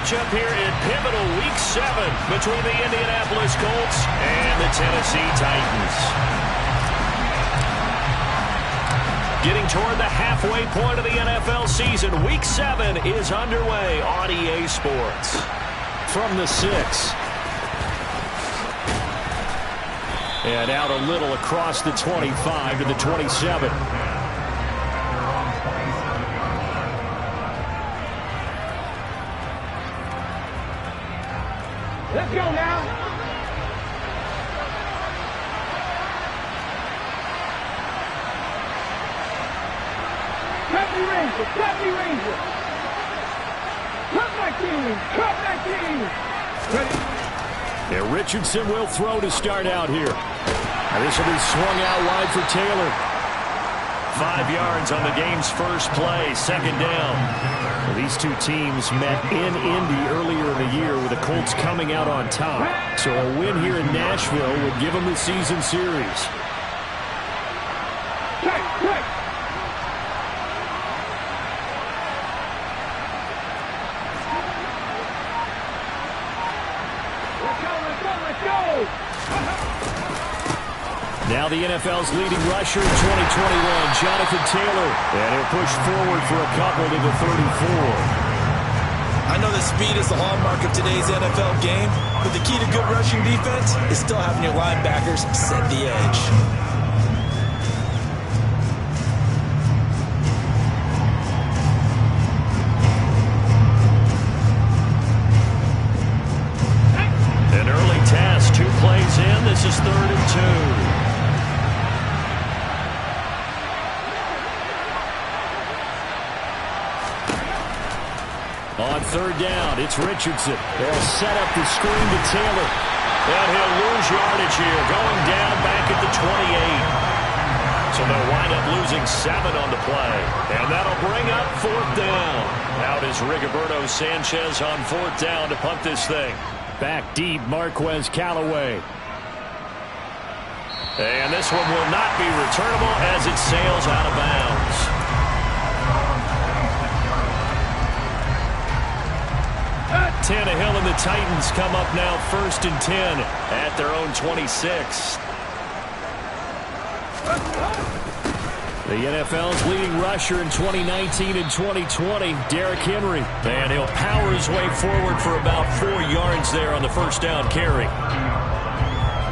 matchup here in pivotal Week 7 between the Indianapolis Colts and the Tennessee Titans. Getting toward the halfway point of the NFL season, Week 7 is underway on EA Sports. From the 6. And out a little across the 25 to the 27. Let's go now. Cut me Ranger, cut me Ranger. Cut my team, cut my team. Ready? Yeah, Richardson will throw to start out here. Now this will be swung out wide for Taylor. 5 yards on the game's first play, second down. Well, these two teams met in Indy earlier in the year with the Colts coming out on top. So a win here in Nashville would give them the season series. Cut. Let's go. Now the NFL's leading rusher in 2021, Jonathan Taylor. And he'll push forward for a couple to the 34. I know that speed is the hallmark of today's NFL game, but the key to good rushing defense is still having your linebackers set the edge. An early task, 2 plays in. This is 3rd and 2. On 3rd down, it's Richardson. They'll set up the screen to Taylor. And he'll lose yardage here, going down back at the 28. So they'll wind up losing 7 on the play. And that'll bring up 4th down. Out is Rigoberto Sanchez on 4th down to punt this thing. Back deep, Marquez Callaway. And this one will not be returnable as it sails out of bounds. Tannehill and the Titans come up now 1st and 10 at their own 26. The NFL's leading rusher in 2019 and 2020, Derrick Henry. And he'll power his way forward for about 4 yards there on the 1st down carry.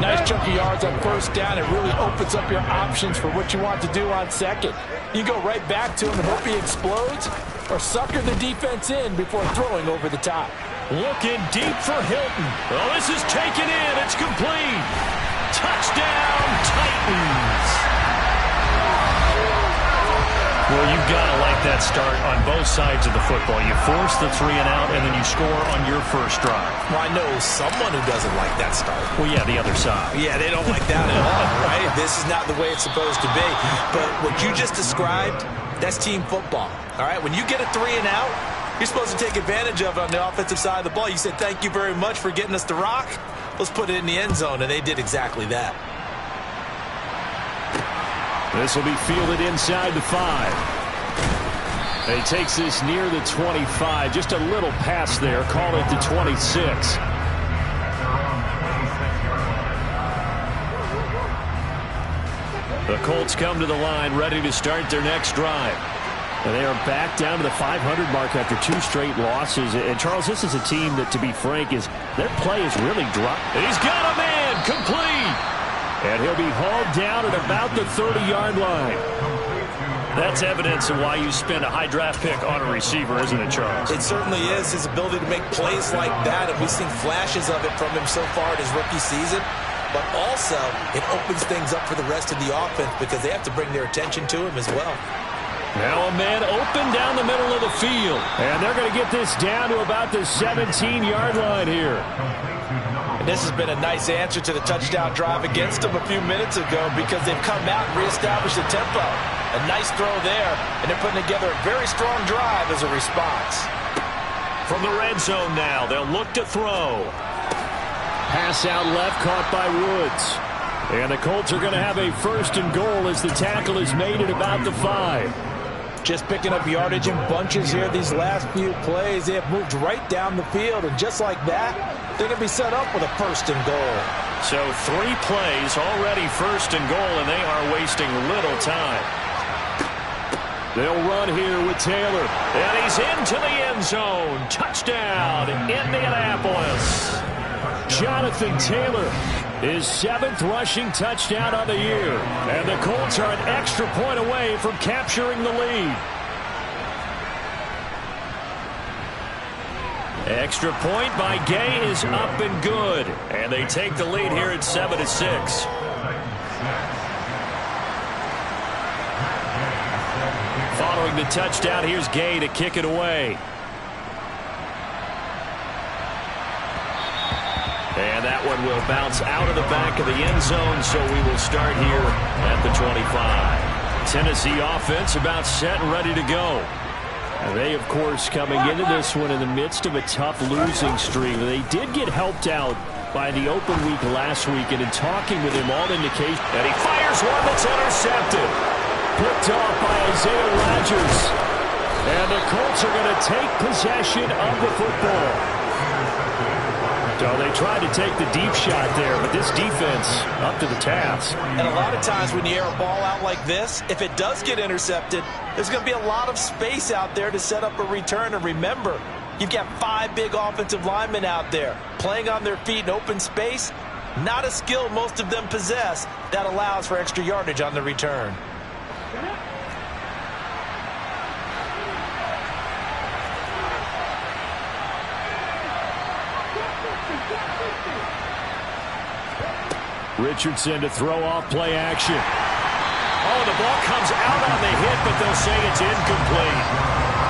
Nice chunk of yards on 1st down. It really opens up your options for what you want to do on 2nd. You go right back to him and hope he explodes, or sucker the defense in before throwing over the top. Looking deep for Hilton. Well, this is taken in. It's complete. Touchdown, Titans. Well, you've got to like that start on both sides of the football. You force the 3 and out, and then you score on your first drive. Well, I know someone who doesn't like that start. Well, yeah, the other side. Yeah, they don't like that at all, right? This is not the way it's supposed to be. But what you just described, that's team football, all right? When you get a 3 and out, you're supposed to take advantage of it on the offensive side of the ball. You said, thank you very much for getting us the rock. Let's put it in the end zone, and they did exactly that. This will be fielded inside the 5. He takes this near the 25. Just a little pass there. Call it the 26. The Colts come to the line ready to start their next drive. And they are back down to the 500 mark after 2 straight losses. And, Charles, this is a team that, to be frank, their play is really dropped. He's got a man complete. And he'll be hauled down at about the 30-yard line. That's evidence of why you spend a high draft pick on a receiver, isn't it, Charles? It certainly is. His ability to make plays like that, and we've seen flashes of it from him so far in his rookie season. But also, it opens things up for the rest of the offense because they have to bring their attention to him as well. Now a man open down the middle of the field. And they're going to get this down to about the 17-yard line here. And this has been a nice answer to the touchdown drive against them a few minutes ago because they've come out and reestablished the tempo. A nice throw there, and they're putting together a very strong drive as a response. From the red zone now, they'll look to throw. Pass out left, caught by Woods. And the Colts are going to have a 1st and goal as the tackle is made at about the 5. Just picking up yardage in bunches here these last few plays. They have moved right down the field, and just like that, they're going to be set up with a 1st and goal. So 3 plays already 1st and goal, and they are wasting little time. They'll run here with Taylor, and he's into the end zone. Touchdown, Indianapolis. Jonathan Taylor, his 7th rushing touchdown of the year. And the Colts are an extra point away from capturing the lead. Extra point by Gay is up and good. And they take the lead here at 7-6. Following the touchdown, here's Gay to kick it away. And that one will bounce out of the back of the end zone, so we will start here at the 25. Tennessee offense about set and ready to go. And they, of course, coming into this one in the midst of a tough losing streak. They did get helped out by the open week last week, and in talking with him, all indication. And he fires one that's intercepted. Picked off by Isaiah Rodgers. And the Colts are going to take possession of the football. So they tried to take the deep shot there, but this defense up to the task. And a lot of times when you air a ball out like this, if it does get intercepted, there's going to be a lot of space out there to set up a return. And remember, you've got 5 big offensive linemen out there playing on their feet in open space. Not a skill most of them possess that allows for extra yardage on the return. Richardson to throw off play action. Oh, the ball comes out on the hit, but they'll say it's incomplete.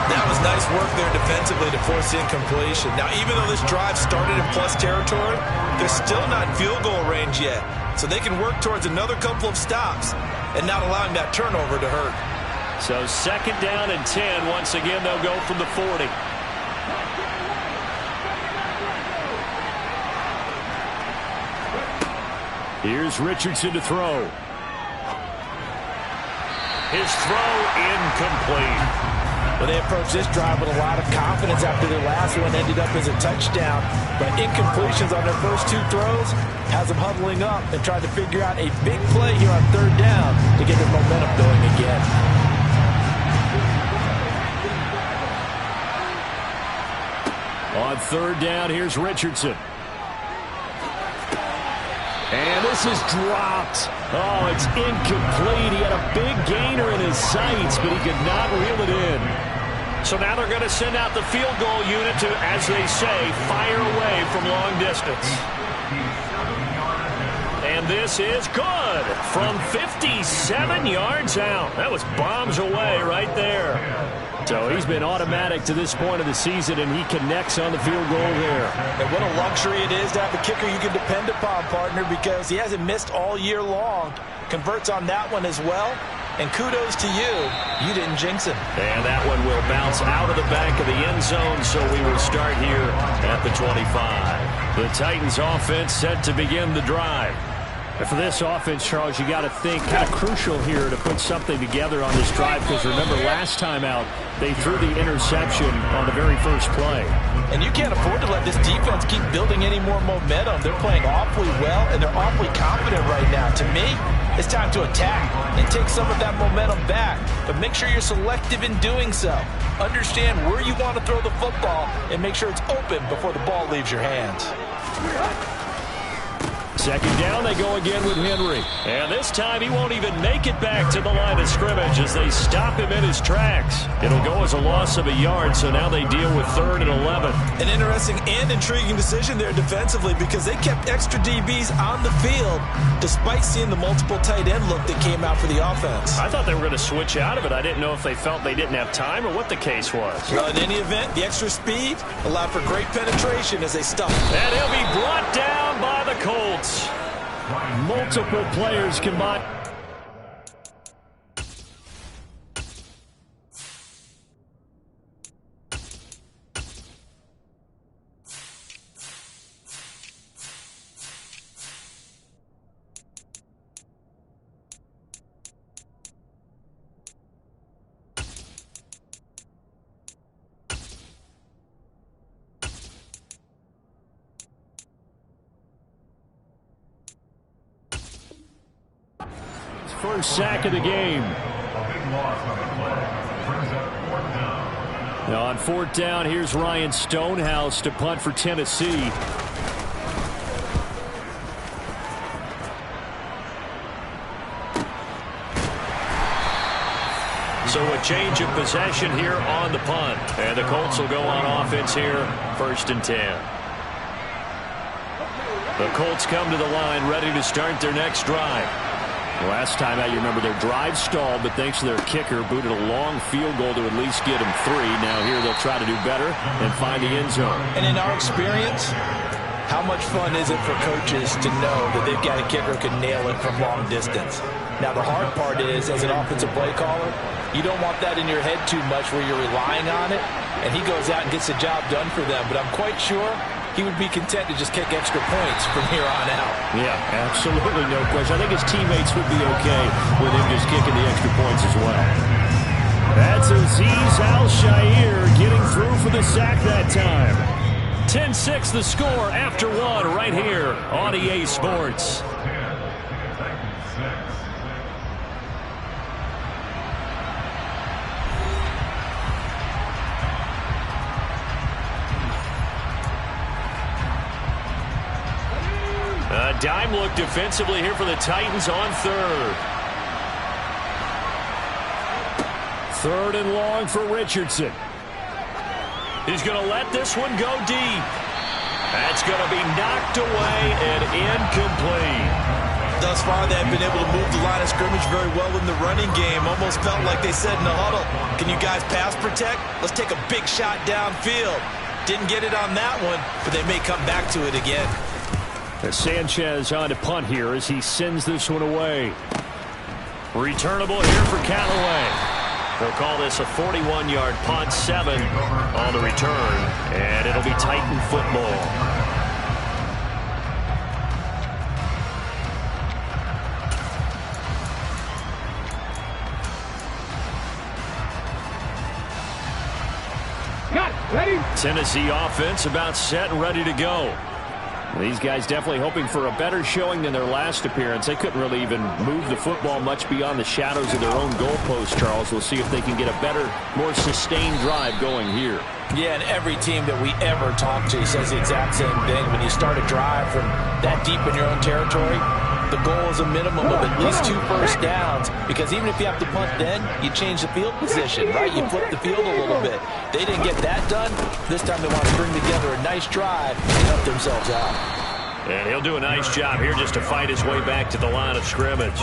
That was nice work there defensively to force incompletion. Now, even though this drive started in plus territory, they're still not in field goal range yet. So they can work towards another couple of stops and not allowing that turnover to hurt. So 2nd down and 10. Once again, they'll go from the 40. Here's Richardson to throw. His throw incomplete. Well, they approached this drive with a lot of confidence after their last one ended up as a touchdown. But incompletions on their first 2 throws has them huddling up and trying to figure out a big play here on 3rd down to get their momentum going again. On 3rd down, here's Richardson. And this is dropped. Oh, it's incomplete. He had a big gainer in his sights, but he could not reel it in. So now they're going to send out the field goal unit to, as they say, fire away from long distance. And this is good from 57 yards out. That was bombs away right there. So he's been automatic to this point of the season, and he connects on the field goal there. And what a luxury it is to have a kicker you can depend upon, partner, because he hasn't missed all year long. Converts on that one as well. And kudos to you. You didn't jinx him. And that one will bounce out of the back of the end zone, so we will start here at the 25. The Titans offense set to begin the drive. And for this offense, Charles, you got to think kind of crucial here to put something together on this drive, because remember last time out, they threw the interception on the very first play. And you can't afford to let this defense keep building any more momentum. They're playing awfully well, and they're awfully confident right now. To me, it's time to attack and take some of that momentum back. But make sure you're selective in doing so. Understand where you want to throw the football and make sure it's open before the ball leaves your hands. 2nd down, they go again with Henry. And this time he won't even make it back to the line of scrimmage as they stop him in his tracks. It'll go as a loss of a yard, so now they deal with 3rd and 11. An interesting and intriguing decision there defensively, because they kept extra DBs on the field despite seeing the multiple tight end look that came out for the offense. I thought they were going to switch out of it. I didn't know if they felt they didn't have time or what the case was. Well, in any event, the extra speed allowed for great penetration as they stuffed. And he'll be brought down by the Colts. Multiple players combined. first sack of the game. Now on fourth down, here's Ryan Stonehouse to punt for Tennessee. So a change of possession here on the punt. And the Colts will go on offense here, 1st and 10. The Colts come to the line ready to start their next drive. Last time out, you remember their drive stalled, but thanks to their kicker, booted a long field goal to at least get them 3. Now here they'll try to do better and find the end zone. And in our experience, how much fun is it for coaches to know that they've got a kicker who can nail it from long distance? Now the hard part is, as an offensive play caller, you don't want that in your head too much where you're relying on it, and he goes out and gets the job done for them. But I'm quite sure he would be content to just kick extra points from here on out. Yeah, absolutely no question. I think his teammates would be okay with him just kicking the extra points as well. That's Azeez Al-Shaair getting through for the sack that time. 10-6 the score after 1 right here on EA Sports. A dime look defensively here for the Titans on 3rd. 3rd and long for Richardson. He's going to let this one go deep. That's going to be knocked away and incomplete. Thus far, they've been able to move the line of scrimmage very well in the running game. Almost felt like they said in the huddle, can you guys pass protect? Let's take a big shot downfield. Didn't get it on that one, but they may come back to it again. Sanchez on to punt here as he sends this one away. Returnable here for Callaway. They'll call this a 41-yard punt, 7 on the return, and it'll be Titan football. Got ready. Tennessee offense about set and ready to go. These guys definitely hoping for a better showing than their last appearance. They couldn't really even move the football much beyond the shadows of their own goalpost, Charles. We'll see if they can get a better, more sustained drive going here. Yeah, and every team that we ever talk to says the exact same thing. When you start a drive from that deep in your own territory, the goal is a minimum of at least 2 first downs, because even if you have to punt then, you change the field position, right? You flip the field a little bit. They didn't get that done. This time they want to bring together a nice drive and help themselves out. And he'll do a nice job here just to fight his way back to the line of scrimmage.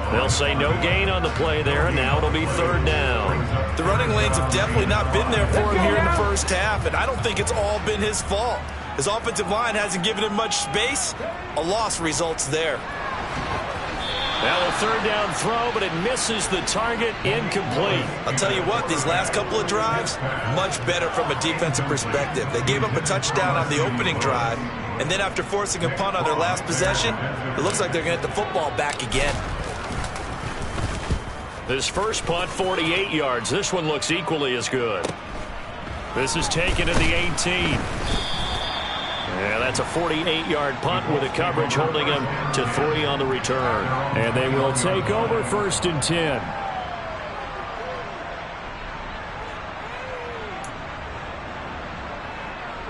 They'll say no gain on the play there, and now it'll be 3rd down. The running lanes have definitely not been there for him here in the first half, and I don't think it's all been his fault. His offensive line hasn't given him much space. A loss results there. Now a 3rd down throw, but it misses the target, incomplete. I'll tell you what, these last couple of drives, much better from a defensive perspective. They gave up a touchdown on the opening drive, and then after forcing a punt on their last possession, it looks like they're going to get the football back again. This first punt, 48 yards. This one looks equally as good. This is taken at the 18. Yeah, that's a 48-yard punt with a coverage holding him to 3 on the return. And they will take over 1st and 10.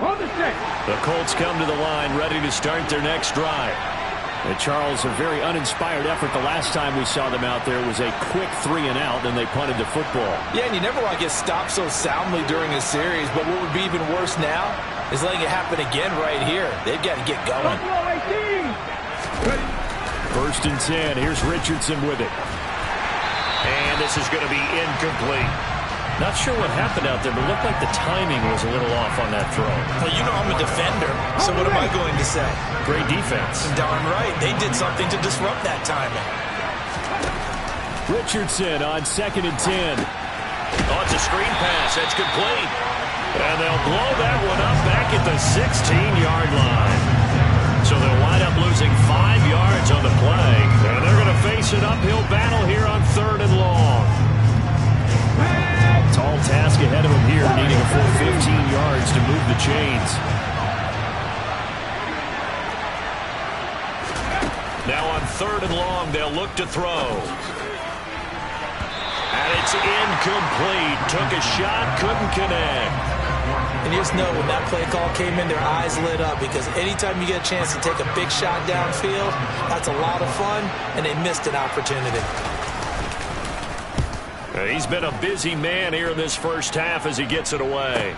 On the set. The Colts come to the line ready to start their next drive. And Charles, a very uninspired effort. The last time we saw them out there was a quick 3 and out, and they punted the football. Yeah, and you never want to get stopped so soundly during a series, but what would be even worse now is letting it happen again right here. They've got to get going. 1st and 10. Here's Richardson with it. And this is going to be incomplete. Not sure what happened out there, but it looked like the timing was a little off on that throw. Well, you know I'm a defender, so what am I going to say? Great defense. Darn right. They did something to disrupt that timing. Richardson on 2nd and 10. Oh, it's a screen pass. That's complete. And they'll blow that one up back at the 16-yard line. So they'll wind up losing 5 yards on the play. And they're going to face an uphill battle here on 3rd and long. Tall task ahead of him here, needing a full 15 yards to move the chains. Now on 3rd and long, they'll look to throw. And it's incomplete. Took a shot, couldn't connect. And you just know when that play call came in, their eyes lit up, because anytime you get a chance to take a big shot downfield, that's a lot of fun, and they missed an opportunity. He's been a busy man here in this first half as he gets it away.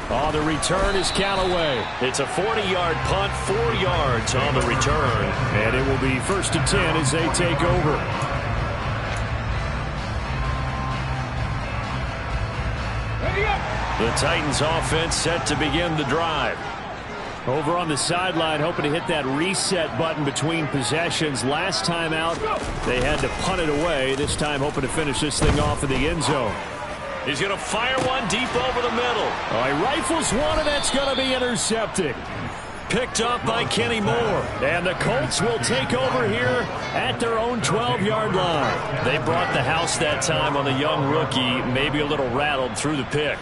On the return is Callaway. It's a 40-yard punt, 4 yards on the return. And it will be 1st and 10 as they take over. The Titans offense set to begin the drive. Over on the sideline, hoping to hit that reset button between possessions. Last time out, they had to punt it away. This time, hoping to finish this thing off in the end zone. He's going to fire one deep over the middle. Oh, he rifles one, and that's going to be intercepted. Picked up by Kenny Moore. And the Colts will take over here at their own 12-yard line. They brought the house that time on the young rookie, maybe a little rattled through the pick.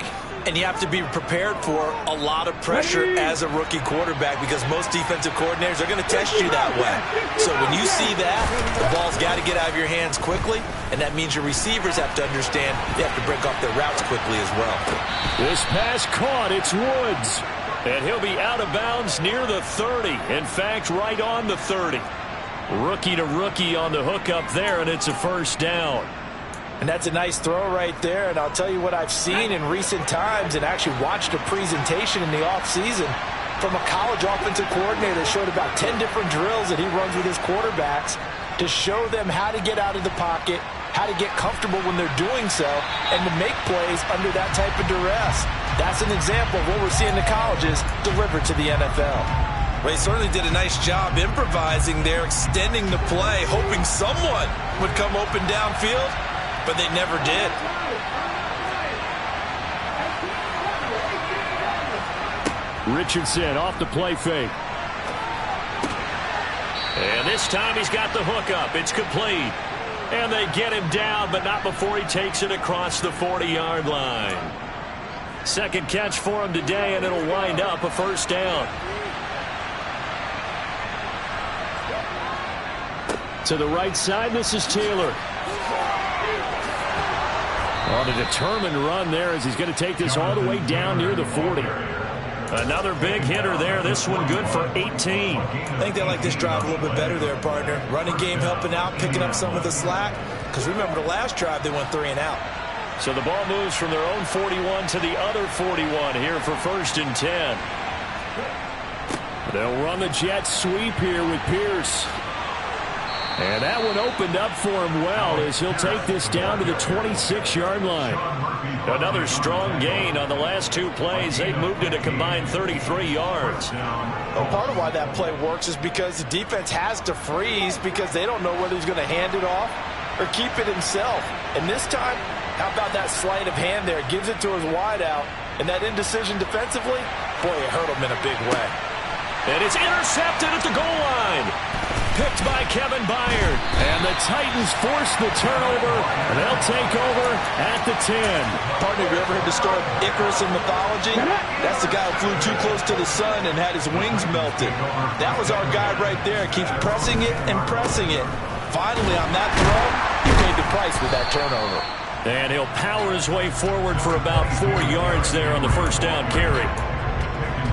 And you have to be prepared for a lot of pressure as a rookie quarterback, because most defensive coordinators are going to test you that way. So when you see that, the ball's got to get out of your hands quickly, and that means your receivers have to understand they have to break off their routes quickly as well. This pass caught. It's Woods. And he'll be out of bounds near the 30. In fact, right on the 30. Rookie to rookie on the hook up there, and it's a 1st down. And that's a nice throw right there. And I'll tell you what I've seen in recent times, and actually watched a presentation in the offseason from a college offensive coordinator that showed about 10 different drills that he runs with his quarterbacks to show them how to get out of the pocket, how to get comfortable when they're doing so, and to make plays under that type of duress. That's an example of what we're seeing the colleges deliver to the NFL. Well, he certainly did a nice job improvising there, extending the play, hoping someone would come open downfield, but they never did. Richardson off the play fake. And this time he's got the hook up. It's complete. And they get him down, but not before he takes it across the 40-yard line. Second catch for him today, and it'll wind up a 1st down. To the right side, this is Taylor. On a determined run there as he's going to take this all the way down near the 40. Another big hitter there. This one good for 18. I think they like this drive a little bit better there, partner. Running game helping out, picking up some of the slack. Because remember, the last drive they went 3 and out. So the ball moves from their own 41 to the other 41 here for 1st and 10. They'll run the jet sweep here with Pierce. And that one opened up for him well as he'll take this down to the 26-yard line. Another strong gain on the last 2 plays. They've moved it a combined 33 yards. Well, part of why that play works is because the defense has to freeze, because they don't know whether he's going to hand it off or keep it himself. And this time, how about that sleight of hand there? Gives it to his wideout. And that indecision defensively, boy, it hurt him in a big way. And it's intercepted at the goal line. Picked by Kevin Byard. And the Titans force the turnover, and they'll take over at the 10. Partner, have you ever heard the story of Icarus in mythology? That's the guy who flew too close to the sun and had his wings melted. That was our guy right there. Keeps pressing it and pressing it. Finally, on that throw, he paid the price with that turnover. And he'll power his way forward for about 4 yards there on the 1st down carry.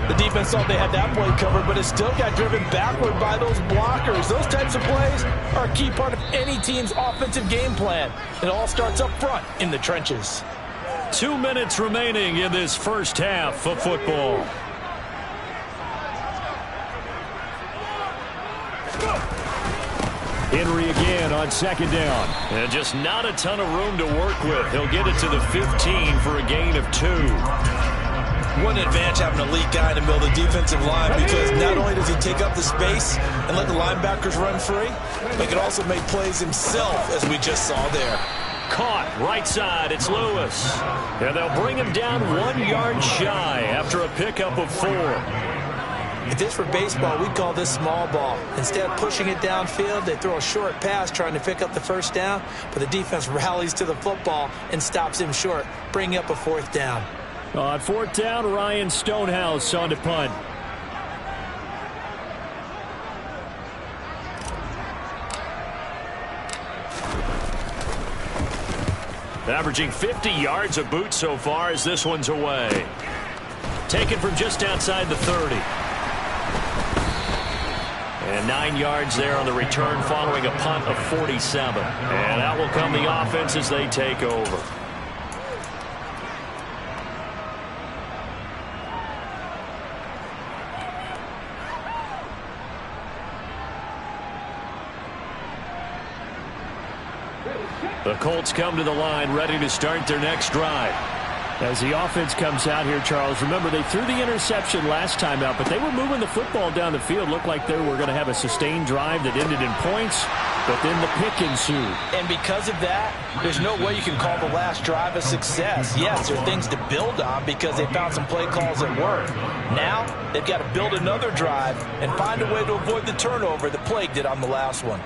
The defense thought they had that play covered, but it still got driven backward by those blockers. Those types of plays are a key part of any team's offensive game plan. It all starts up front in the trenches. 2 minutes remaining in this first half of football. Henry again on 2nd down. And just not a ton of room to work with. He'll get it to the 15 for a gain of 2. What an advantage having an elite guy in the middle of the defensive line, because not only does he take up the space and let the linebackers run free, but he can also make plays himself, as we just saw there. Caught right side. It's Lewis. And they'll bring him down 1 yard shy after a pickup of 4. If this were baseball, we'd call this small ball. Instead of pushing it downfield, they throw a short pass trying to pick up the 1st down, but the defense rallies to the football and stops him short, bringing up a 4th down. On 4th down, Ryan Stonehouse on to punt. Averaging 50 yards a boot so far as this one's away. Taken from just outside the 30. And 9 yards there on the return following a punt of 47. And out will come the offense as they take over. The Colts come to the line ready to start their next drive. As the offense comes out here, Charles, remember they threw the interception last time out, but they were moving the football down the field. Looked like they were going to have a sustained drive that ended in points, but then the pick ensued. And because of that, there's no way you can call the last drive a success. Yes, there are things to build on because they found some play calls that work. Now, they've got to build another drive and find a way to avoid the turnover that plagued it on the last one.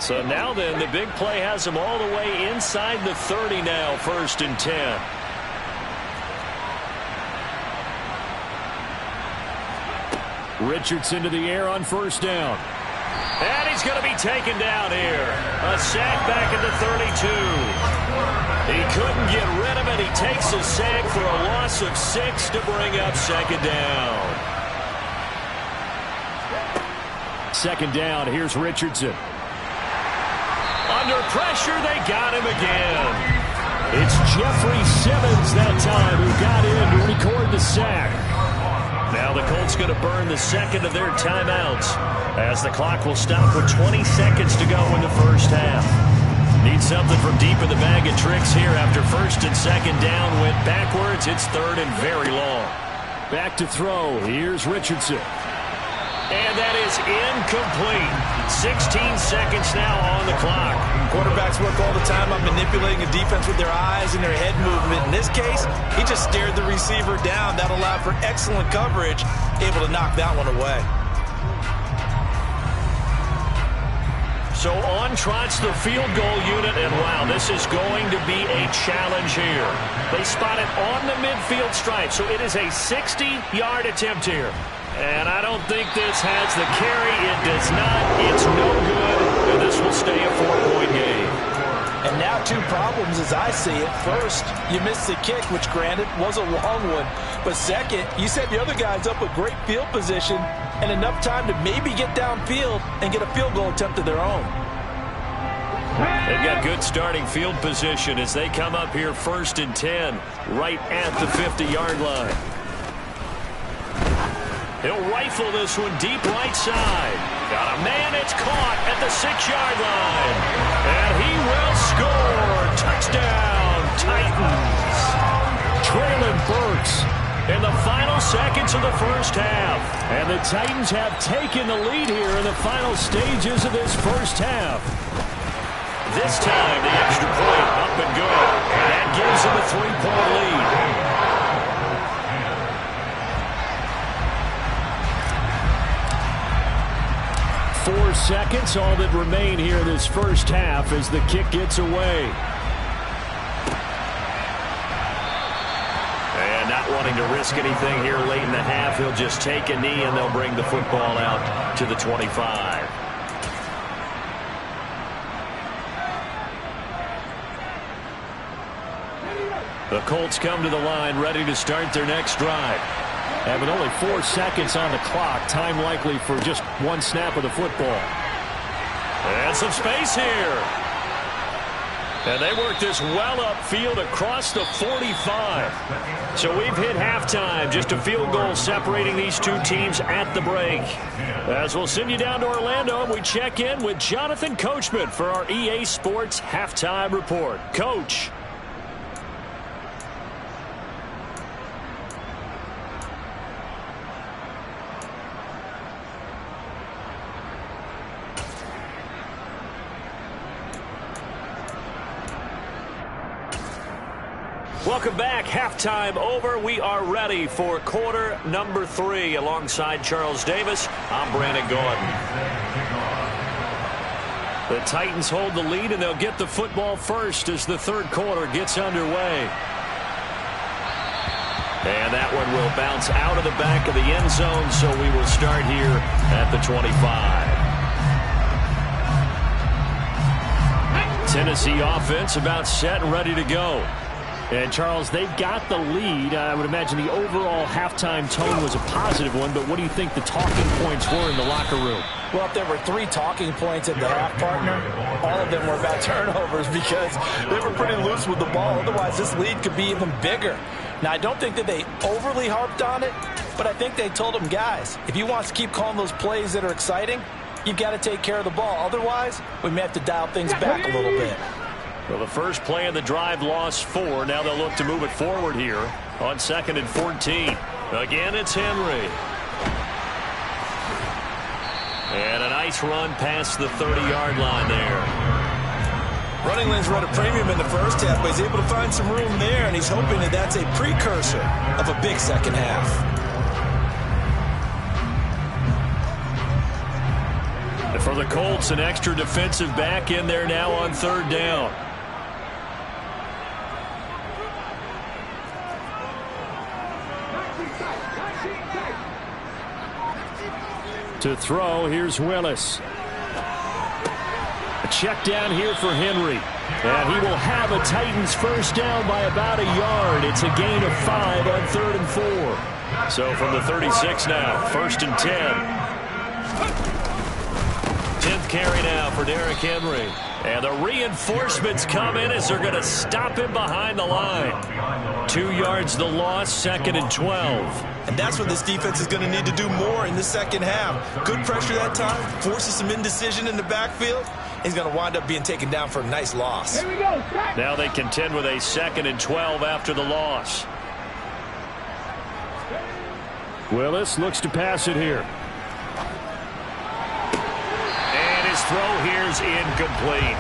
So now then, the big play has them all the way inside the 30 now, 1st and 10. Richardson to the air on 1st down. And he's going to be taken down here. A sack back at the 32. He couldn't get rid of it. He takes a sack for a loss of 6 to bring up 2nd down. 2nd down, here's Richardson. Under pressure, they got him again. It's Jeffrey Simmons that time who got in to record the sack. Now the Colts going to burn the 2nd of their timeouts as the clock will stop with 20 seconds to go in the 1st half. Need something from deep in the bag of tricks here after 1st and 2nd down went backwards. It's 3rd and very long. Back to throw. Here's Richardson. And that is incomplete. 16 seconds now on the clock. Quarterbacks work all the time on manipulating a defense with their eyes and their head movement. In this case, he just stared the receiver down. That allowed for excellent coverage, able to knock that one away. So on trots the field goal unit, and wow, this is going to be a challenge here. They spot it on the midfield stripe, so it is a 60-yard attempt here. And I don't think this has the carry. It does not. It's no good. And this will stay a 4-point game. And now 2 problems as I see it. First, you missed the kick, which granted was a long one. But second, you set the other guys up with great field position and enough time to maybe get downfield and get a field goal attempt of their own. They've got good starting field position as they come up here 1st and 10 right at the 50-yard line. He'll rifle this one deep right side. Got a man, it's caught at the 6-yard line. And he will score. Touchdown, Titans. Traylon Burks in the final seconds of the 1st half. And the Titans have taken the lead here in the final stages of this 1st half. This time, the extra point up and good. That gives them a 3-point lead. 4 seconds, all that remain here in this 1st half as the kick gets away. And not wanting to risk anything here late in the half, he'll just take a knee and they'll bring the football out to the 25. The Colts come to the line ready to start their next drive. Having only 4 seconds on the clock, time likely for just 1 snap of the football. And some space here. And they work this well upfield across the 45. So we've hit halftime. Just a field goal separating these 2 teams at the break. As we'll send you down to Orlando, and we check in with Jonathan Coachman for our EA Sports Halftime Report. Coach. Welcome back. Halftime over. We are ready for quarter number 3. Alongside Charles Davis, I'm Brandon Gordon. The Titans hold the lead, and they'll get the football first as the 3rd quarter gets underway. And that one will bounce out of the back of the end zone, so we will start here at the 25. Tennessee offense about set and ready to go. And, Charles, they've got the lead. I would imagine the overall halftime tone was a positive one, but what do you think the talking points were in the locker room? Well, if there were 3 talking points in the half, partner, all of them were about turnovers because they were pretty loose with the ball. Otherwise, this lead could be even bigger. Now, I don't think that they overly harped on it, but I think they told them, guys, if you want to keep calling those plays that are exciting, you've got to take care of the ball. Otherwise, we may have to dial things back a little bit. Well, the first play of the drive lost 4. Now they'll look to move it forward here on 2nd and 14. Again, it's Henry. And a nice run past the 30-yard line there. Running lanes run a premium in the first half, but he's able to find some room there, and he's hoping that that's a precursor of a big second half. And for the Colts, an extra defensive back in there now on 3rd down. To throw, here's Willis. A check down here for Henry. And he will have a Titans first down by about a yard. It's a gain of 5 on 3rd and 4. So from the 36 now, 1st and 10. 10th carry now for Derrick Henry. And the reinforcements come in as they're going to stop him behind the line. 2 yards the loss, 2nd and 12. And that's what this defense is going to need to do more in the second half. Good pressure that time, forces some indecision in the backfield. He's going to wind up being taken down for a nice loss. Here we go. Now they contend with a 2nd and 12 after the loss. Willis looks to pass it here. And his throw here's incomplete.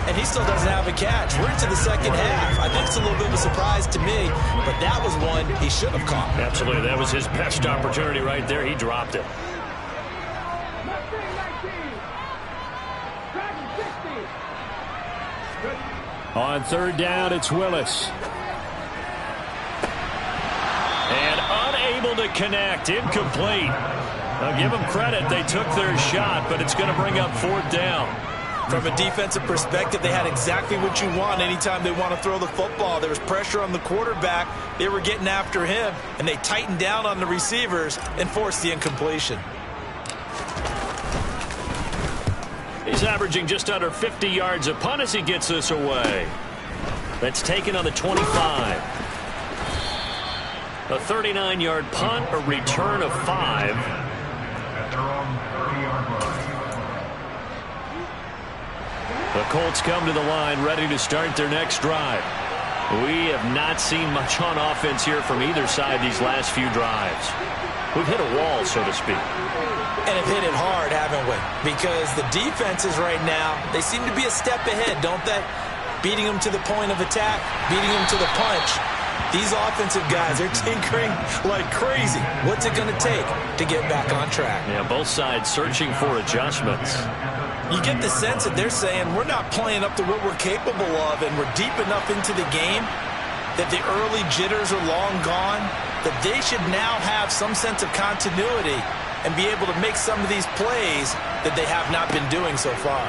And he still doesn't have a catch. We're into the second half. I think it's a little bit of a surprise to me, but that was one he should have caught. Absolutely. That was his best opportunity right there. He dropped it. On 3rd down, it's Willis. And unable to connect. Incomplete. Now give them credit. They took their shot, but it's going to bring up 4th down. From a defensive perspective, they had exactly what you want anytime they want to throw the football. There was pressure on the quarterback. They were getting after him, and they tightened down on the receivers and forced the incompletion. He's averaging just under 50 yards a punt as he gets this away. That's taken on the 25. A 39-yard punt, a return of 5. The Colts come to the line ready to start their next drive. We have not seen much on offense here from either side these last few drives. We've hit a wall, so to speak. And have hit it hard, haven't we? Because the defenses right now, they seem to be a step ahead, don't they? Beating them to the point of attack, beating them to the punch. These offensive guys are tinkering like crazy. What's it going to take to get back on track? Yeah, both sides searching for adjustments. You get the sense that they're saying we're not playing up to what we're capable of, and we're deep enough into the game that the early jitters are long gone, that they should now have some sense of continuity and be able to make some of these plays that they have not been doing so far.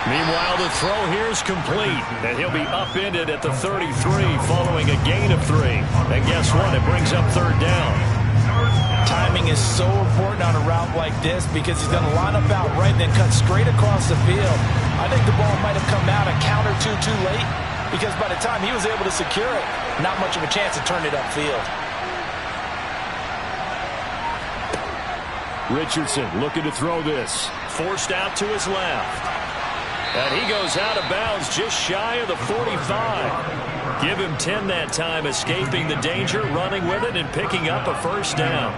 Meanwhile, the throw here is complete, and he'll be upended at the 33 following a gain of 3. And guess what? It brings up 3rd down. Timing is so important on a route like this because he's going to line up out right and then cut straight across the field. I think the ball might have come out a count or two too late because by the time he was able to secure it, not much of a chance to turn it upfield. Richardson looking to throw this. Forced out to his left. And he goes out of bounds just shy of the 45. Give him 10 that time, escaping the danger, running with it, and picking up a first down.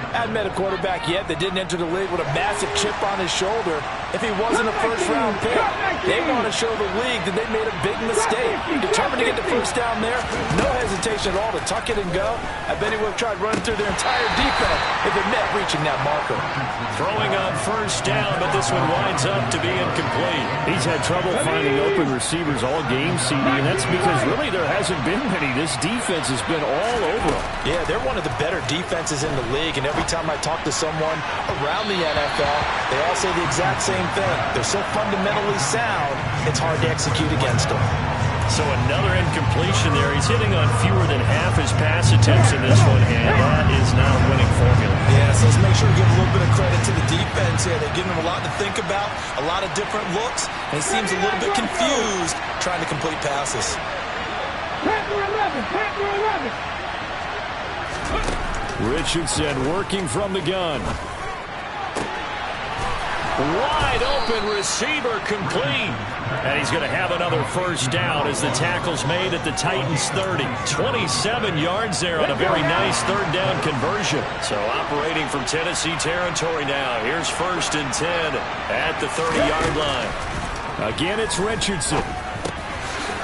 I haven't met a quarterback yet that didn't enter the league with a massive chip on his shoulder. If he wasn't a first-round pick, they want to show the league that they made a big mistake. Determined to get the first down there, no hesitation. hesitation at all to tuck it and go. I bet he would have tried running through their entire defense if it meant reaching that marker. Throwing on first down, but this one winds up to be incomplete. He's had trouble finding open receivers all game, CD, and that's because really there hasn't been many. This defense has been all over them. Yeah, they're one of the better defenses in the league, and every time I talk to someone around the NFL, they all say the exact same thing. They're so fundamentally sound, it's hard to execute against them. So another incompletion there. He's hitting on fewer than half his pass attempts in this one, and that is not a winning formula. Yeah, so let's make sure we give a little bit of credit to the defense here. They're giving him a lot to think about, a lot of different looks, and he seems a little bit confused trying to complete passes. Panther 11, Panther 11. Richardson working from the gun. Wide open receiver complete. And he's going to have another first down as the tackle's made at the Titans 30. 27 yards there on a very nice third down conversion. So operating from Tennessee territory now. Here's 1st and 10 at the 30-yard line. Again, it's Richardson.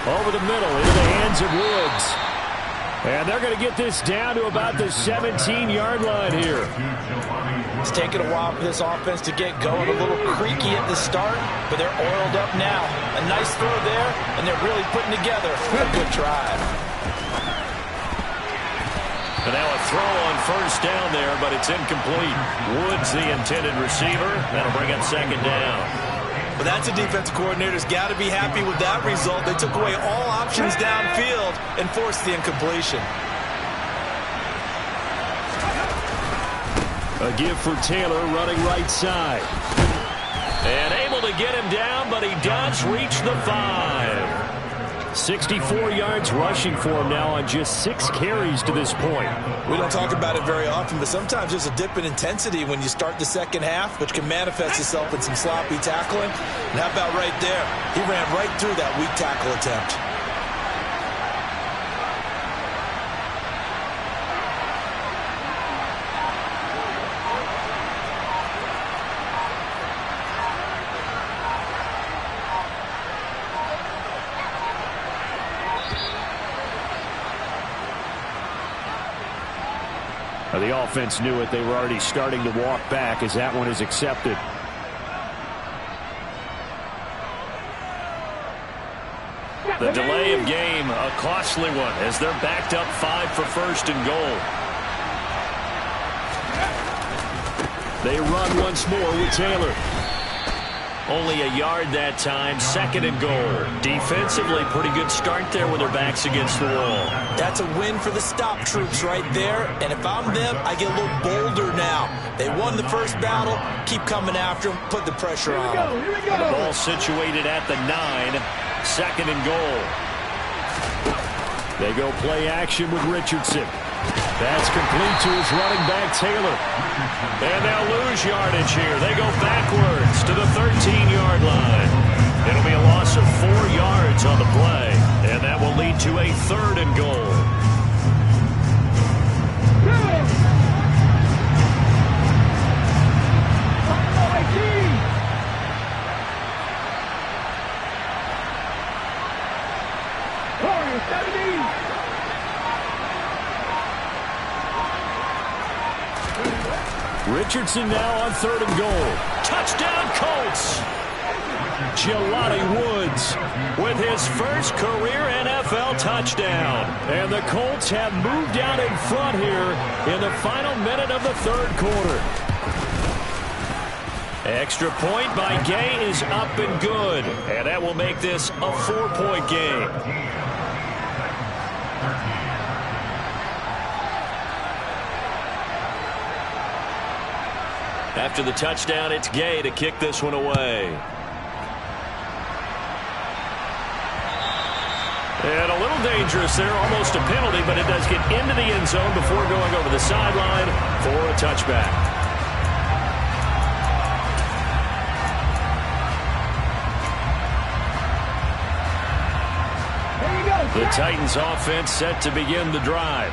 Over the middle into the hands of Woods. And they're going to get this down to about the 17-yard line here. It's taken a while for this offense to get going. A little creaky at the start, but they're oiled up now. A nice throw there, and they're really putting together a good drive. And now a throw on first down there, but it's incomplete. Woods, the intended receiver. That'll bring up 2nd down. But that's a defensive coordinator's got to be happy with that result. They took away all options downfield and forced the incompletion. A give for Taylor running right side. And able to get him down, but he does reach the 5. 64 yards rushing for him now on just 6 carries to this point. We don't talk about it very often, but sometimes there's a dip in intensity when you start the second half, which can manifest itself in some sloppy tackling. And how about right there? He ran right through that weak tackle attempt. The offense knew it. They were already starting to walk back as that one is accepted. The delay of game, a costly one as they're backed up 5 for 1st and goal. They run once more with Taylor. Only a yard that time, 2nd and goal. Defensively, pretty good start there with their backs against the wall. That's a win for the stop troops right there. And if I'm them, I get a little bolder now. They won the first battle. Keep coming after them. Put the pressure on them. The ball situated at the 9. 2nd and goal. They go play action with Richardson. That's complete to his running back, Taylor. And they'll lose yardage here. They go backwards to the 13-yard line. It'll be a loss of 4 yards on the play. And that will lead to a 3rd and goal. Richardson now on 3rd and goal. Touchdown, Colts! Jelani Woods with his first career NFL touchdown. And the Colts have moved out in front here in the final minute of the 3rd quarter. Extra point by Gay is up and good. And that will make this a 4-point game. After the touchdown, it's Gay to kick this one away. And a little dangerous there, almost a penalty, but it does get into the end zone before going over the sideline for a touchback. The Titans offense set to begin the drive.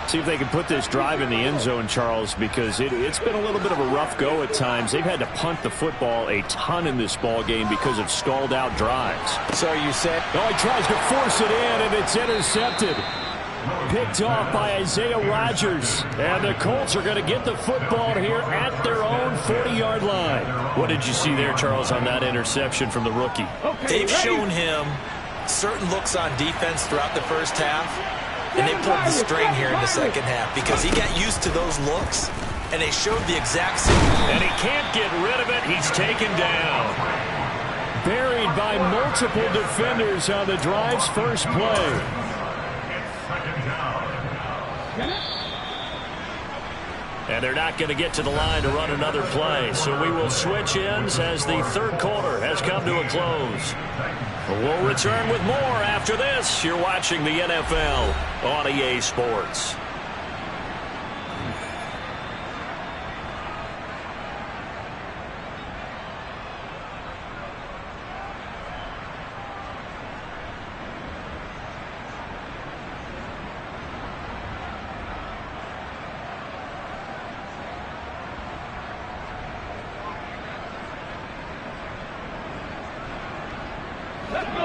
See if they can put this drive in the end zone, Charles, because it's been a little bit of a rough go at times. They've had to punt the football a ton in this ball game because of stalled out drives. So you said? Oh, he tries to force it in, and it's intercepted. Picked off by Isaiah Rodgers. And the Colts are going to get the football here at their own 40-yard line. What did you see there, Charles, on that interception from the rookie? They've shown him certain looks on defense throughout the first half, and they pulled the string here in the second half because he got used to those looks, and they showed the exact same. And he can't get rid of it. He's taken down. Buried by multiple defenders on the drive's first play. And they're not going to get to the line to run another play. So we will switch ends as the third quarter has come to a close. We'll return with more after this. You're watching the NFL on EA Sports.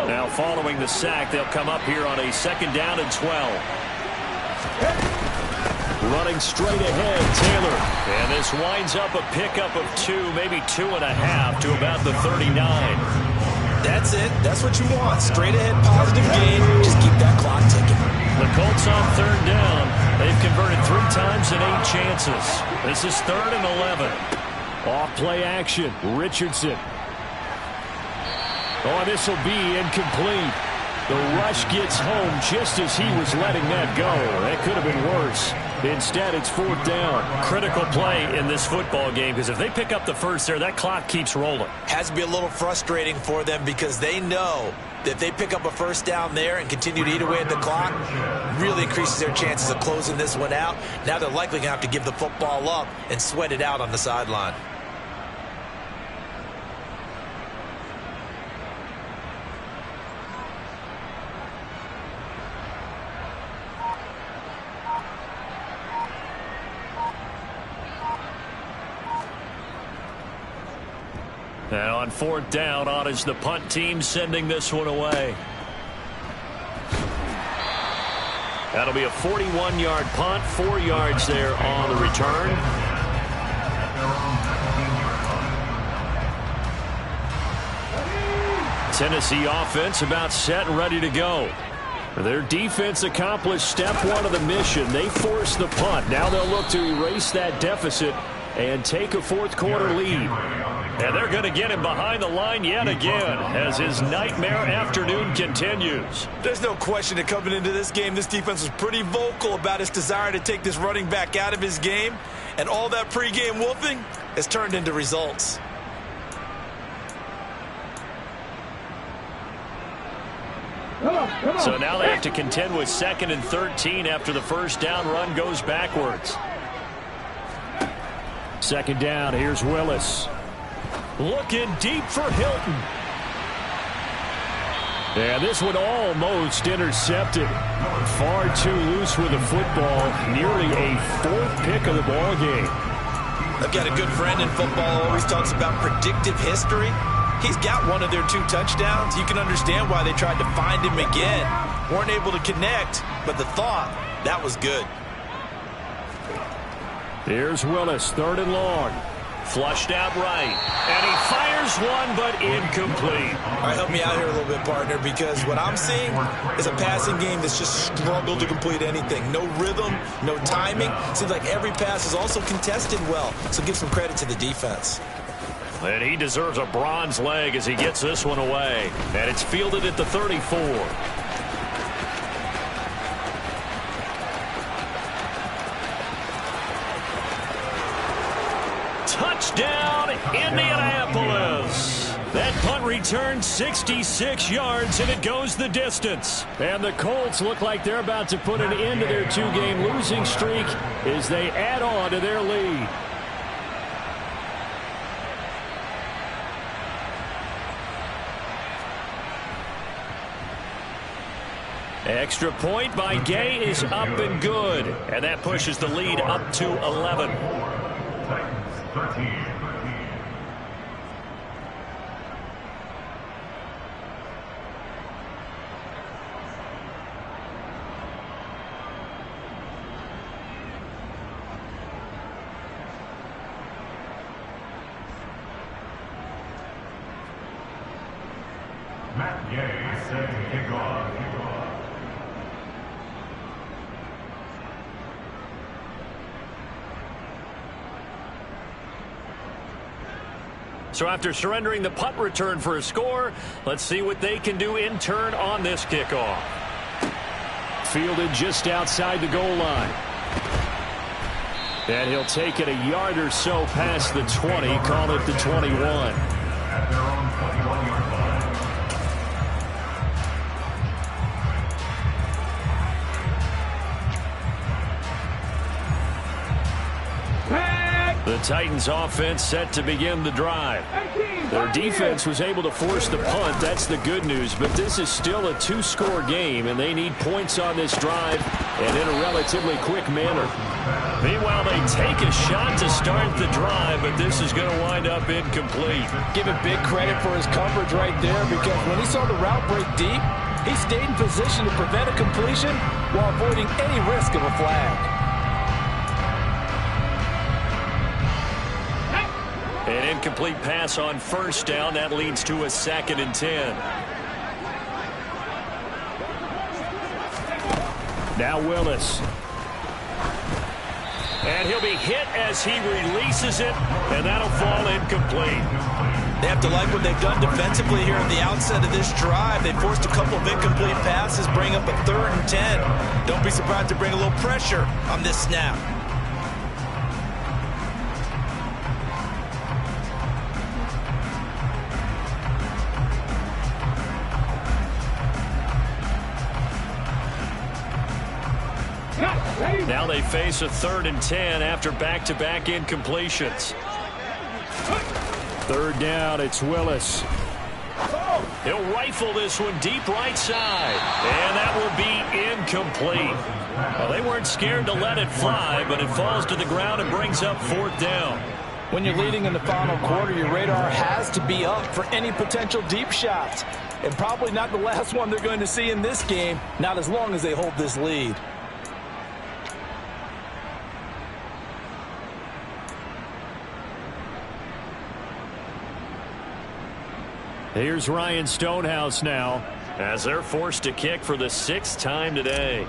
Now following the sack, they'll come up here on a 2nd down and 12. Running straight ahead, Taylor. And this winds up a pickup of 2, maybe 2.5 to about the 39. That's it. That's what you want. Straight ahead, positive gain. Just keep that clock ticking. The Colts on 3rd down. They've converted 3 times in 8 chances. This is 3rd and 11. Off play action. Richardson. Oh, this will be incomplete. The rush gets home just as he was letting that go. That could have been worse. Instead, it's 4th down. Critical play in this football game because if they pick up the first there, that clock keeps rolling. Has to be a little frustrating for them because they know that if they pick up a first down there and continue to eat away at the clock, really increases their chances of closing this one out. Now they're likely going to have to give the football up and sweat it out on the sideline. And on 4th down, on is the punt team sending this one away. That'll be a 41-yard punt, 4 yards there on the return. Tennessee offense about set and ready to go. Their defense accomplished step 1 of the mission. They forced the punt. Now they'll look to erase that deficit and take a 4th quarter lead. And they're going to get him behind the line yet again as his nightmare afternoon continues. There's no question that coming into this game, this defense was pretty vocal about its desire to take this running back out of his game. And all that pregame wolfing has turned into results. So now they have to contend with 2nd and 13 after the first down run goes backwards. 2nd down, here's Willis. Looking deep for Hilton. Yeah, this one almost intercepted. Far too loose with the football. Nearly a 4th pick of the ball game. I've got a good friend in football who always talks about predictive history. He's got one of their 2 touchdowns. You can understand why they tried to find him again. Weren't able to connect, but the thought, that was good. Here's Willis, 3rd and long. Flushed out right. And he fires one, but incomplete. All right, help me out here a little bit, partner, because what I'm seeing is a passing game that's just struggled to complete anything. No rhythm, no timing. Seems like every pass is also contested well, so give some credit to the defense. And he deserves a bronze leg as he gets this one away. And it's fielded at the 34. Touchdown, Indianapolis. That punt returned 66 yards, and it goes the distance. And the Colts look like they're about to put an end to their 2-game losing streak as they add on to their lead. Extra point by Gay is up and good. And that pushes the lead up to 11. Gay set to kick off. So after surrendering the punt return for a score, let's see what they can do in turn on this kickoff. Fielded just outside the goal line. And he'll take it a yard or so past the 20, call it the 21. At their own 21-yard line. The Titans offense set to begin the drive. Their defense was able to force the punt. That's the good news. But this is still a two-score game, and they need points on this drive and in a relatively quick manner. Meanwhile, they take a shot to start the drive, but this is going to wind up incomplete. Give him big credit for his coverage right there, because when he saw the route break deep, he stayed in position to prevent a completion while avoiding any risk of a flag. An incomplete pass on first down. That leads to a 2nd and 10. Now Willis. And he'll be hit as he releases it, and that'll fall incomplete. They have to like what they've done defensively here at the outset of this drive. They forced a couple of incomplete passes, bring up a 3rd and 10. Don't be surprised to bring a little pressure on this snap. Now they face a 3rd and 10 after back-to-back incompletions. 3rd down, it's Willis. He'll rifle this one deep right side, and that will be incomplete. Well, they weren't scared to let it fly, but it falls to the ground and brings up 4th down. When you're leading in the final quarter, your radar has to be up for any potential deep shots. And probably not the last one they're going to see in this game, not as long as they hold this lead. Here's Ryan Stonehouse now, as they're forced to kick for the 6th time today.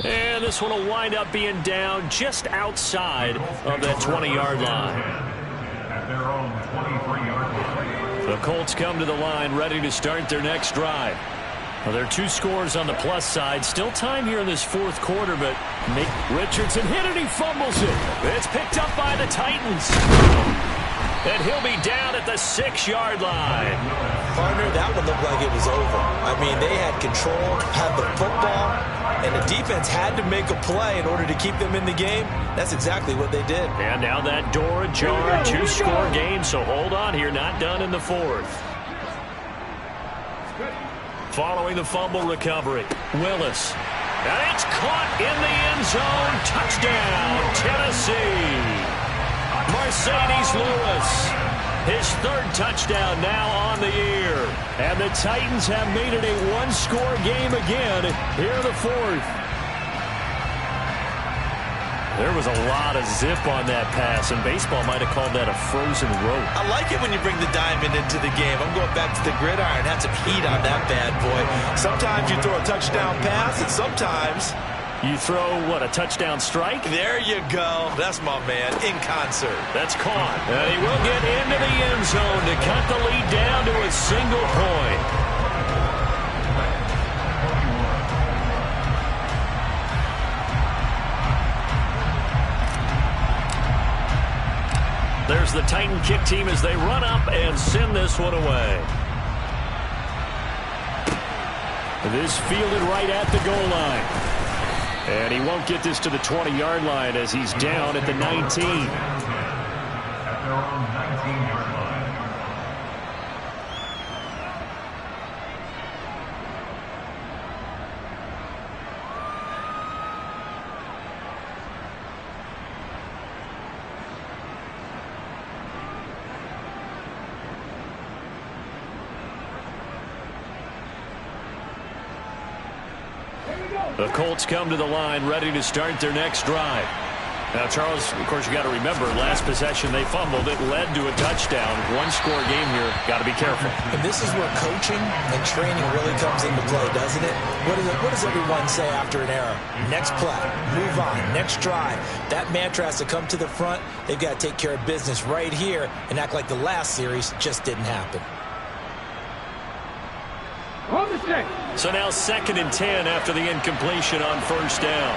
And this one will wind up being down just outside of that 20-yard line. At their own 23-yard line. The Colts come to the line ready to start their next drive. Well, there are 2 scores on the plus side. Still time here in this 4th quarter, but Nick Richardson hit it. He fumbles it. It's picked up by the Titans. And he'll be down at the 6-yard line. Partner, that one looked like it was over. I mean, they had control, had the football, and the defense had to make a play in order to keep them in the game. That's exactly what they did. And now that door ajar, 2-score game, so hold on here. Not done in the 4th. Following the fumble recovery, Willis. And it's caught in the end zone. Touchdown, Tennessee. Mercedes Lewis. His 3rd touchdown now on the year. And the Titans have made it a 1-score game again here in the 4th. There was a lot of zip on that pass, and baseball might have called that a frozen rope. I like it when you bring the diamond into the game. I'm going back to the gridiron. Had some heat on that bad boy. Sometimes you throw a touchdown pass, and sometimes you throw, what, a touchdown strike? There you go. That's my man, in concert. That's caught. And he will get into the end zone to cut the lead down to a single point. There's the Titan kick team as they run up and send this one away. This fielded right at the goal line. And he won't get this to the 20-yard line as he's down at the 19. At their own 19-yard line. The Colts come to the line ready to start their next drive. Now, Charles, of course, you got to remember, last possession they fumbled. It led to a touchdown. One-score game here. Got to be careful. And this is where coaching and training really comes into play, doesn't it? What does everyone say after an error? Next play, move on, next drive. That mantra has to come to the front. They've got to take care of business right here and act like the last series just didn't happen. On the stick. So now 2nd and 10 after the incompletion on first down.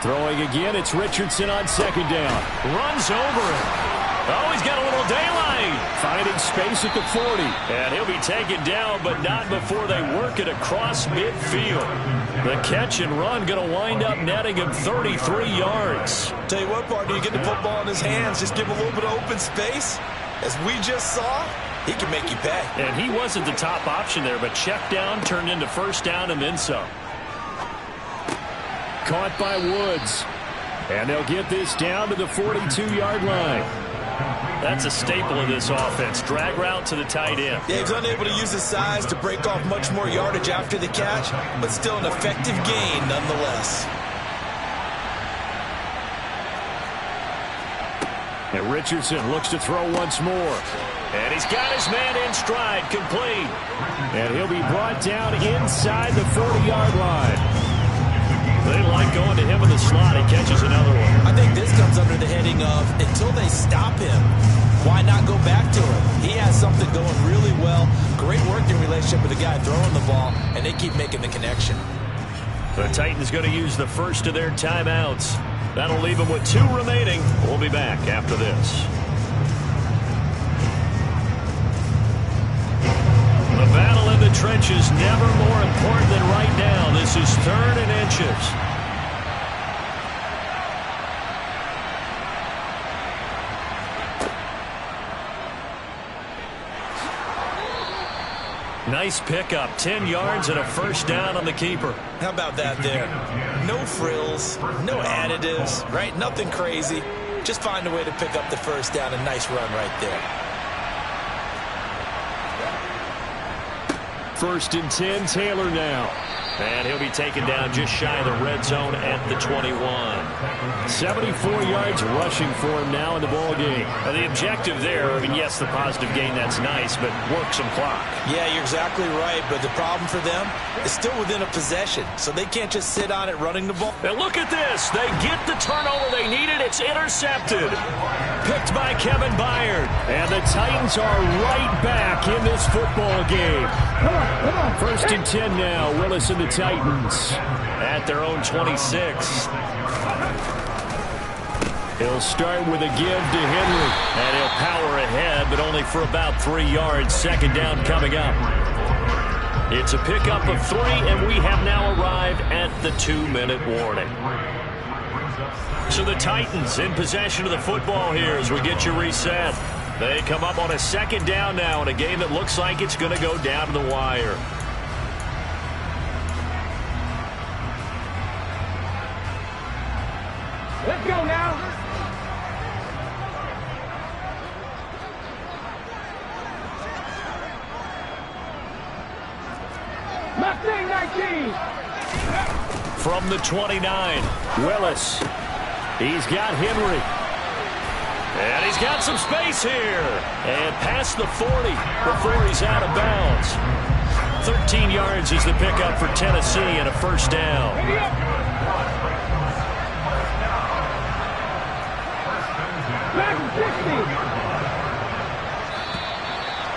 Throwing again, it's Richardson on 2nd down. Runs over it. Oh, he's got a little daylight. Finding space at the 40. And he'll be taken down, but not before they work it across midfield. The catch and run going to wind up netting him 33 yards. Tell you what, partner, you get the football in his hands, just give him a little bit of open space. As we just saw, he can make you pay. And he wasn't the top option there, but check down turned into first down and then some. Caught by Woods. And they'll get this down to the 42-yard line. That's a staple of this offense. Drag route to the tight end. Yeah, he's unable to use his size to break off much more yardage after the catch, but still an effective gain nonetheless. And Richardson looks to throw once more. And he's got his man in stride, complete. And he'll be brought down inside the 40-yard line. They like going to him in the slot. He catches another one. I think this comes under the heading of until they stop him, why not go back to him? He has something going really well. Great working relationship with the guy throwing the ball, and they keep making the connection. The Titans going to use the first of their timeouts. That'll leave them with 2 remaining. We'll be back after this. The battle in the trenches, never more important than right now. This is 3rd and inches. Nice pickup, 10 yards and a first down on the keeper. How about that there? No frills, no additives, right? Nothing crazy. Just find a way to pick up the first down. A nice run right there. 1st and 10, Taylor now. And he'll be taken down just shy of the red zone at the 21. 74 yards rushing for him now in the ball game. And the objective there, I mean, yes, the positive gain, that's nice, but work some clock. Yeah, you're exactly right, but the problem for them is still within a possession, so they can't just sit on it running the ball. And look at this. They get the turnover they needed. It's intercepted. Picked by Kevin Byard. And the Titans are right back in this football game. Come on. 1st and 10 now. Willis and the Titans at their own 26. He'll start with a give to Henry. And he'll power ahead, but only for about 3 yards. 2nd down coming up. It's a pickup of 3, and we have now arrived at the 2-minute warning. So the Titans in possession of the football here as we get you reset. They come up on a 2nd down now in a game that looks like it's going to go down to the wire. Let's go now. Mustang 19. From the 29, Willis. He's got Henry. And he's got some space here. And past the 40 before he's out of bounds. 13 yards is the pickup for Tennessee and a first down.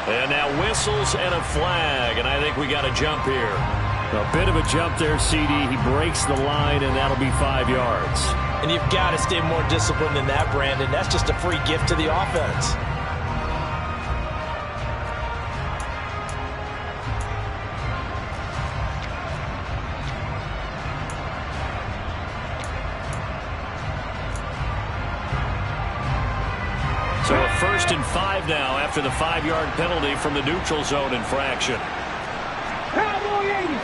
And now whistles and a flag, and I think we got a jump here. A bit of a jump there, CD. He breaks the line, and that'll be 5 yards. And you've got to stay more disciplined than that, Brandon. That's just a free gift to the offense. So a 1st and 5 now after the 5-yard penalty from the neutral zone infraction. Cowboy 80.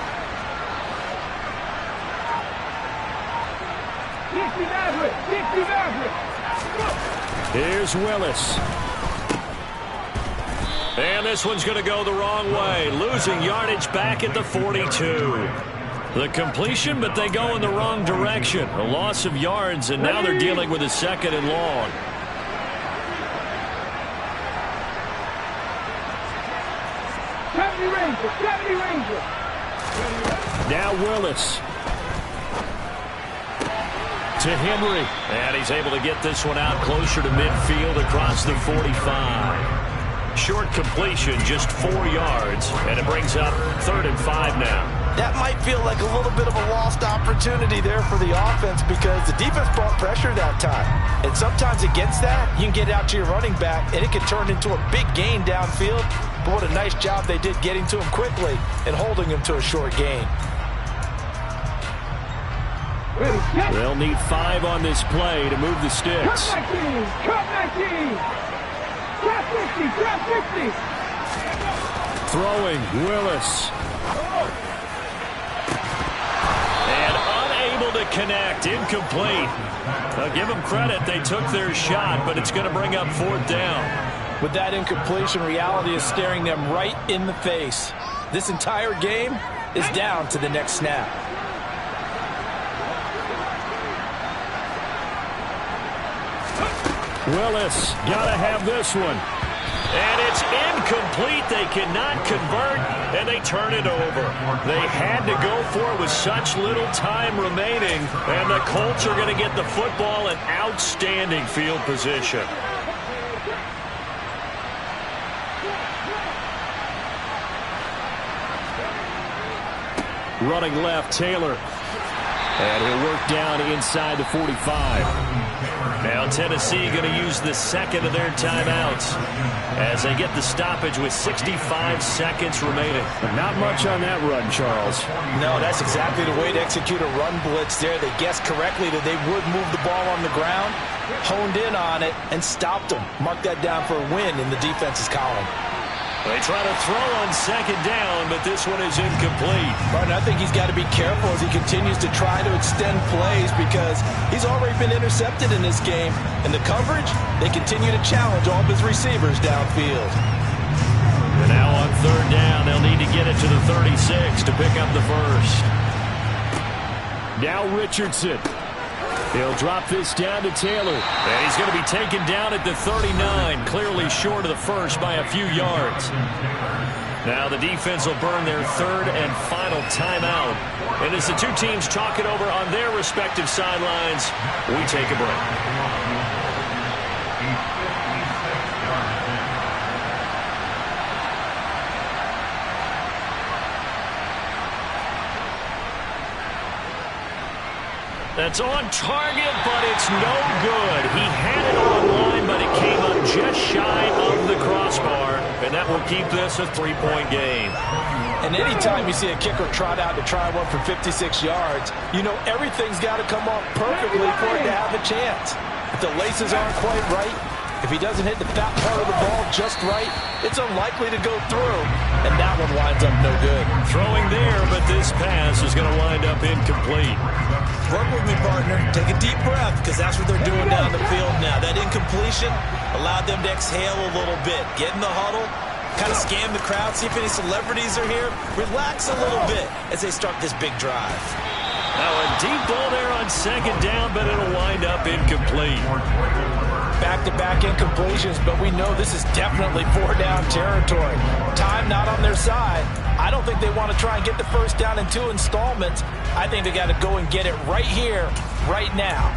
Dixie Maverick. Here's Willis. And this one's going to go the wrong way, losing yardage back at the 42. The completion, but they go in the wrong direction. A loss of yards, and now they're dealing with a 2nd and long. Now Willis. To Henry. And he's able to get this one out closer to midfield across the 45. Short completion, just 4 yards, and it brings up 3rd and 5 now. That might feel like a little bit of a lost opportunity there for the offense because the defense brought pressure that time. And sometimes against that, you can get out to your running back, and it can turn into a big gain downfield. But what a nice job they did getting to him quickly and holding him to a short gain. They'll need 5 on this play to move the sticks. Cut 19! Drop 50! Drop 50! Throwing, Willis. And unable to connect, incomplete. I'll give them credit, they took their shot, but it's going to bring up 4th down. With that incompletion, reality is staring them right in the face. This entire game is down to the next snap. Willis, gotta have this one. And it's incomplete. They cannot convert, and they turn it over. They had to go for it with such little time remaining, and the Colts are going to get the football in outstanding field position. Running left, Taylor. And he'll work down inside the 45. Now Tennessee going to use the 2nd of their timeouts as they get the stoppage with 65 seconds remaining. Not much on that run, Charles. No, that's exactly the way to execute a run blitz there. They guessed correctly that they would move the ball on the ground, honed in on it, and stopped them. Mark that down for a win in the defense's column. They try to throw on 2nd down, but this one is incomplete. Martin, I think he's got to be careful as he continues to try to extend plays because he's already been intercepted in this game. And the coverage, they continue to challenge all of his receivers downfield. And now on 3rd down, they'll need to get it to the 36 to pick up the 1st. Now Richardson. He'll drop this down to Taylor. And he's going to be taken down at the 39, clearly short of the 1st by a few yards. Now the defense will burn their 3rd and final timeout. And as the two teams talk it over on their respective sidelines, we take a break. That's on target, but it's no good. He had it online, but it came up just shy of the crossbar, and that will keep this a 3-point game. And anytime you see a kicker trot out to try one for 56 yards, you know everything's got to come off perfectly for it to have a chance. If the laces aren't quite right, if he doesn't hit the fat part of the ball just right, it's unlikely to go through, and that one winds up no good. Throwing there, but this pass is going to wind up incomplete. Work with me, partner. Take a deep breath, because that's what they're doing down the field now. That incompletion allowed them to exhale a little bit. Get in the huddle, kind of scan the crowd, see if any celebrities are here. Relax a little bit as they start this big drive. Now a deep ball there on 2nd down, but it'll wind up incomplete. Back-to-back incompletions, but we know this is definitely 4-down territory. Time not on their side. I don't think they want to try and get the 1st down in 2 installments. I think they got to go and get it right here, right now.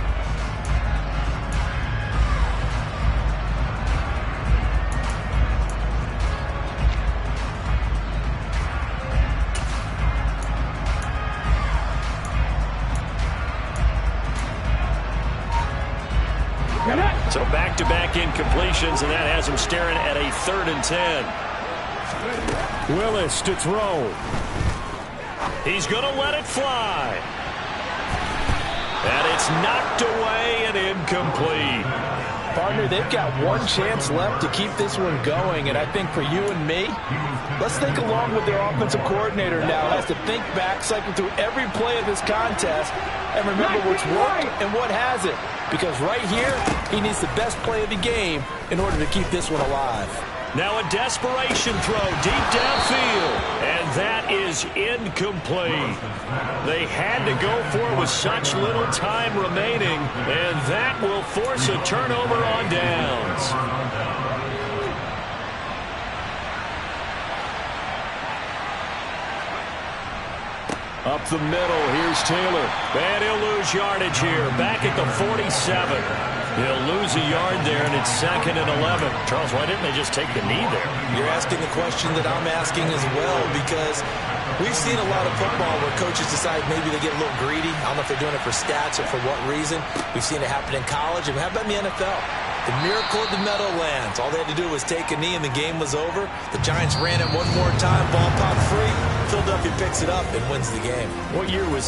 So back-to-back incompletions, and that has him staring at a 3rd and 10. Willis to throw. He's going to let it fly. And it's knocked away and incomplete. Partner, they've got one chance left to keep this one going, and I think for you and me, let's think along with their offensive coordinator now as to think back, cycle through every play of this contest, and remember what's worked and what hasn't. Because right here, he needs the best play of the game in order to keep this one alive. Now a desperation throw deep downfield, and that is incomplete. They had to go for it with such little time remaining, and that will force a turnover on downs. Up the middle, here's Taylor. And he'll lose yardage here, back at the 47. He'll lose a yard there, and it's 2nd and 11. Charles, why didn't they just take the knee there? You're asking the question that I'm asking as well, because we've seen a lot of football where coaches decide maybe they get a little greedy. I don't know if they're doing it for stats or for what reason. We've seen it happen in college. And how about in the NFL? The miracle of the Meadowlands. All they had to do was take a knee, and the game was over. The Giants ran it one more time. Ball popped free. Philadelphia picks it up and wins the game. What year was